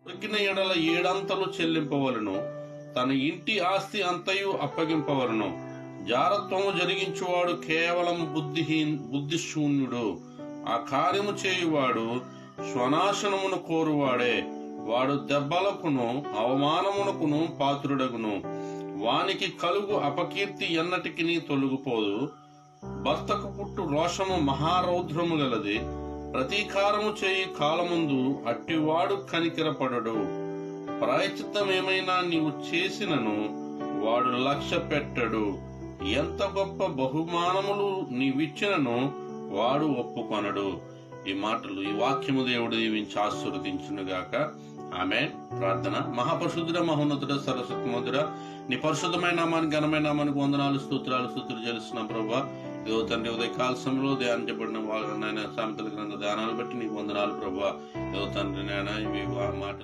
దొరికిన ఎడల 7 అంతలు చెల్లింపవలను, తన ఇంటి ఆస్తి అంతయు అప్పగింపవలను. జారత్వము జరిగించువాడు కేవలం బుద్ధిశూన్యుడు. ఆ కార్యము చేయువాడు స్వనాశనమును కోరువాడే. వాడు దెబ్బలకును అవమానమునకును పాత్రుడగును. వానికి కలుగు అపకీర్తి ఎన్నటికి తొలగిపోదు. భర్తకు పుట్టు రోషము మహారౌద్రము గలది. ప్రతీకారము చేయి కాలముందు అట్టివాడు కనికరపడడు. ప్రాయశ్చిత్తమేమైనా నీవు చేసినను వాడు లక్ష్య పెట్టడు. ఎంత గొప్ప బహుమానములు నీవిచ్చినను వాడు ఒప్పుకొనడు. ఈ మాటలు, ఈ వాక్యము దేవుడు దీవించి ఆశీర్వదించునుగాక. ఆమేన్. ప్రార్థన. మహాపరిశుద్ధుడ, మహోన్నతుడ, సర్వశక్తిమంతుడ, నీ పరిశుద్ధమైన నామానికి, ఘనమైన నామానికి వందనాలు, స్తుతులు చెల్లిస్తున్నాం ప్రభా. ఇదిగో తండ్రి, ఉదయకాల సమయంలో ధ్యానించబడిన వాళ్ళ సామెతల గ్రంథ ధ్యానాలు బట్టి నీకు వందనాలు ప్రభా. ఇదిగో తండ్రి నాయన, ఇవి మాటలు